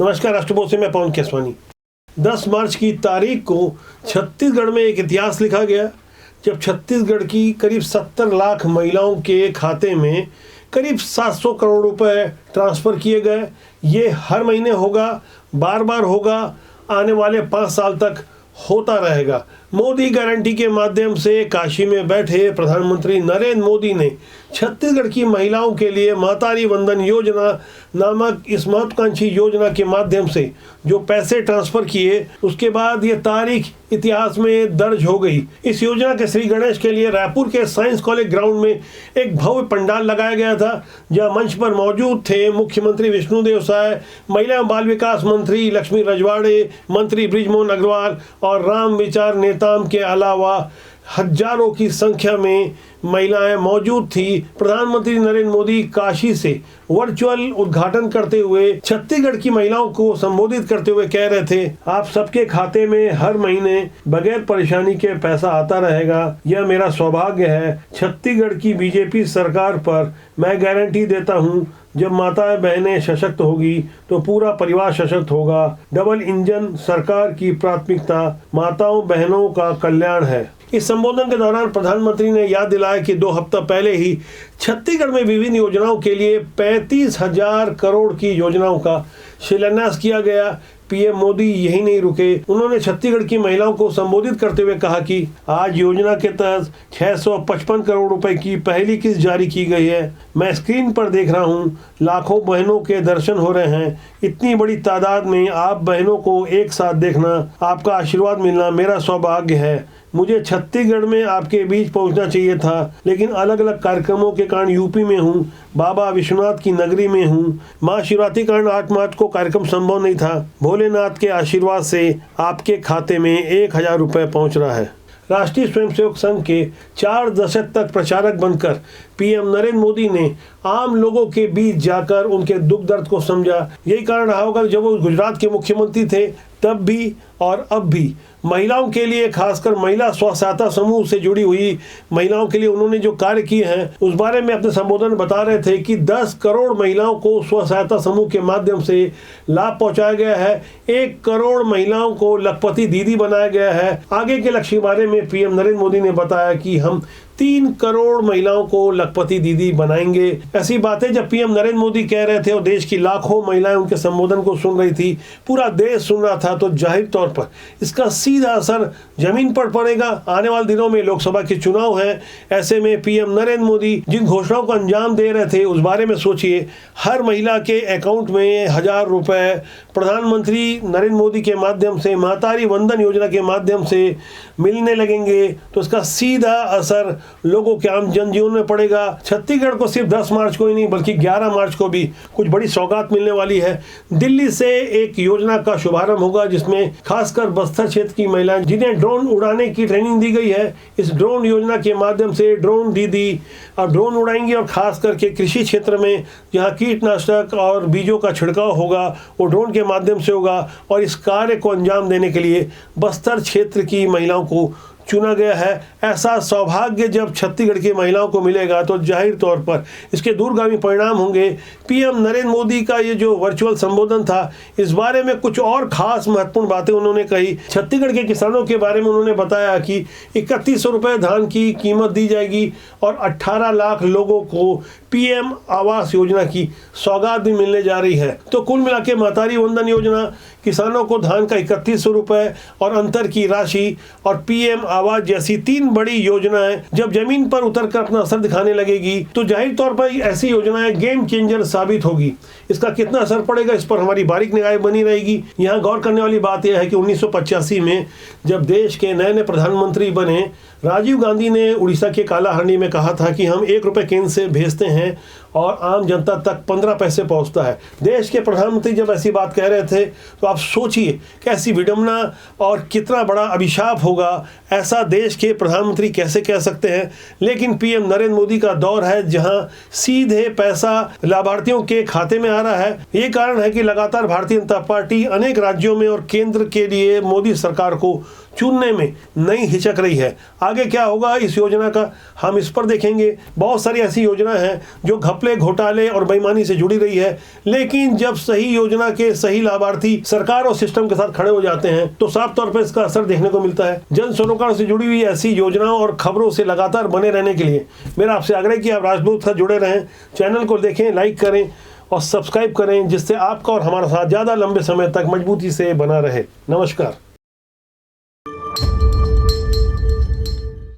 नमस्कार, राष्ट्रपोत से मैं पवन केसवानी। 10 मार्च की तारीख को छत्तीसगढ़ में एक इतिहास लिखा गया, जब छत्तीसगढ़ की करीब 70 लाख महिलाओं के खाते में करीब 700 करोड़ रुपए ट्रांसफ़र किए गए। ये हर महीने होगा, बार बार होगा, आने वाले 5 साल तक होता रहेगा। मोदी गारंटी के माध्यम से काशी में बैठे प्रधानमंत्री नरेंद्र मोदी ने छत्तीसगढ़ की महिलाओं के लिए मातारी वंदन योजना नामक इस महत्वाकांक्षी योजना के माध्यम से जो पैसे ट्रांसफर किए, उसके बाद ये तारीख इतिहास में दर्ज हो गई। इस योजना के श्री गणेश के लिए रायपुर के साइंस कॉलेज ग्राउंड में एक भव्य पंडाल लगाया गया था, जहां मंच पर मौजूद थे मुख्यमंत्री विष्णुदेव साय, महिला एवं बाल विकास मंत्री लक्ष्मी रजवाड़े, मंत्री बृजमोहन अग्रवाल और राम विचार नेताम के अलावा हजारों की संख्या में महिलाएं मौजूद थी। प्रधानमंत्री नरेंद्र मोदी काशी से वर्चुअल उद्घाटन करते हुए छत्तीसगढ़ की महिलाओं को संबोधित करते हुए कह रहे थे, आप सबके खाते में हर महीने बगैर परेशानी के पैसा आता रहेगा। यह मेरा सौभाग्य है। छत्तीसगढ़ की बीजेपी सरकार पर मैं गारंटी देता हूँ, जब माताएं बहनें सशक्त होगी तो पूरा परिवार सशक्त होगा। डबल इंजन सरकार की प्राथमिकता माताओं बहनों का कल्याण है। इस संबोधन के दौरान प्रधानमंत्री ने याद दिलाया कि 2 हफ्ता पहले ही छत्तीसगढ़ में विभिन्न योजनाओं के लिए 35,000 करोड़ की योजनाओं का शिलान्यास किया गया। पीएम मोदी यही नहीं रुके, उन्होंने छत्तीसगढ़ की महिलाओं को संबोधित करते हुए कहा कि आज योजना के तहत 655 करोड़ रुपए की पहली किस्त जारी की गई है। मैं स्क्रीन पर देख रहा हूं, लाखों बहनों के दर्शन हो रहे हैं। इतनी बड़ी तादाद में आप बहनों को एक साथ देखना, आपका आशीर्वाद मिलना मेरा सौभाग्य है। मुझे छत्तीसगढ़ में आपके बीच पहुंचना चाहिए था, लेकिन अलग अलग कार्यक्रमों के कारण यूपी में हूं, बाबा विश्वनाथ की नगरी में हूं। महाशिवरात्रि कारण 8 मार्च को कार्यक्रम संभव नहीं था। भोलेनाथ के आशीर्वाद से आपके खाते में 1,000 रुपए पहुंच रहा है। राष्ट्रीय स्वयंसेवक संघ के 4 दशक तक प्रचारक बनकर पीएम नरेंद्र मोदी ने आम लोगों के बीच जाकर उनके दुख दर्द को समझा। यही कारण रहा होगा जब वो गुजरात के मुख्यमंत्री थे, तब भी और अब भी महिलाओं के लिए, खासकर महिला स्व सहायता समूह से जुड़ी हुई महिलाओं के लिए उन्होंने जो कार्य किए हैं, उस बारे में अपने संबोधन में बता रहे थे कि 10 करोड़ महिलाओं को स्व सहायता समूह के माध्यम से लाभ पहुंचाया गया है। 1 करोड़ महिलाओं को लखपति दीदी बनाया गया है। आगे के लक्ष्य के बारे में पीएम नरेंद्र मोदी ने बताया कि हम 3 करोड़ महिलाओं को लखपति दीदी बनाएंगे। ऐसी बातें जब पीएम नरेंद्र मोदी कह रहे थे और देश की लाखों महिलाएं उनके संबोधन को सुन रही थी, पूरा देश सुन रहा था, तो जाहिर तौर पर इसका सीधा असर जमीन पर पड़ेगा। आने वाले दिनों में लोकसभा के चुनाव हैं। ऐसे में पीएम नरेंद्र मोदी जिन घोषणाओं को अंजाम दे रहे थे, उस बारे में सोचिए। हर महिला के अकाउंट में 1,000 रुपए प्रधानमंत्री नरेंद्र मोदी के माध्यम से, मातारी वंदन योजना के माध्यम से मिलने लगेंगे, तो इसका सीधा असर लोगों के आम जनजीवन में पड़ेगा। छत्तीसगढ़ को सिर्फ 10 मार्च को ही नहीं, बल्कि 11 मार्च को भी कुछ बड़ी सौगात मिलने वाली है। दिल्ली से एक योजना का शुभारंभ होगा, जिसमें खासकर बस्तर क्षेत्र की महिलाएं जिन्हें ड्रोन उड़ाने की ट्रेनिंग दी गई है, इस ड्रोन योजना के माध्यम से ड्रोन दीदी अब ड्रोन उड़ाएंगी। और खास करके कृषि क्षेत्र में जहाँ कीटनाशक और बीजों का छिड़काव होगा, वो ड्रोन के माध्यम से होगा। और इस कार्य को अंजाम देने के लिए बस्तर क्षेत्र की महिलाओं को चुना गया है। ऐसा सौभाग्य जब छत्तीसगढ़ की महिलाओं को मिलेगा, तो जाहिर तौर पर इसके दूरगामी परिणाम होंगे। पीएम नरेंद्र मोदी का ये जो वर्चुअल संबोधन था, इस बारे में कुछ और खास महत्वपूर्ण बातें उन्होंने कही। छत्तीसगढ़ के किसानों के बारे में उन्होंने बताया कि 3100 रुपये धान की कीमत दी जाएगी और 18 लाख लोगों को पीएम आवास योजना की सौगात भी मिलने जा रही है। तो कुल मिला के मातारी वंदन योजना, किसानों को धान का 3100 रुपये और अंतर की राशि, और पीएम आवास जैसी 3 बड़ी योजनाएं जब जमीन पर उतरकर अपना असर दिखाने लगेगी, तो जाहिर तौर पर ऐसी योजनाएं गेम चेंजर साबित होगी। इसका कितना असर पड़ेगा, इस पर हमारी बारीक निगाह बनी रहेगी। यहाँ गौर करने वाली बात यह है कि 1985 में जब देश के नए नए प्रधानमंत्री बने, राजीव गांधी ने उड़ीसा के कालाहांडी में कहा था कि हम 1 रुपये केंद्र से भेजते हैं और आम जनता तक 15 पैसे पहुंचता है। देश के प्रधानमंत्री जब ऐसी बात कह रहे थे, तो आप सोचिए कैसी विडंबना और कितना बड़ा अभिशाप होगा। ऐसा देश के प्रधानमंत्री कैसे कह सकते हैं। लेकिन पीएम नरेंद्र मोदी का दौर है, जहां सीधे पैसा लाभार्थियों के खाते में आ रहा है। ये कारण है कि लगातार भारतीय जनता पार्टी अनेक राज्यों में और केंद्र के लिए मोदी सरकार को चुनने में नहीं हिचक रही है। आगे क्या होगा इस योजना का, हम इस पर देखेंगे। बहुत सारी ऐसी योजना हैं जो घपले, घोटाले और बेईमानी से जुड़ी रही है, लेकिन जब सही योजना के सही लाभार्थी सरकार और सिस्टम के साथ खड़े हो जाते हैं तो साफ तौर पर इसका असर देखने को मिलता है। जन सरोकार से जुड़ी हुई ऐसी योजनाओं और खबरों से लगातार बने रहने के लिए मेरा आपसे आग्रह कि आप राजदूत से जुड़े रहें। चैनल को देखें, लाइक करें और सब्सक्राइब करें, जिससे आपका और हमारा साथ ज़्यादा लंबे समय तक मजबूती से बना रहे। नमस्कार।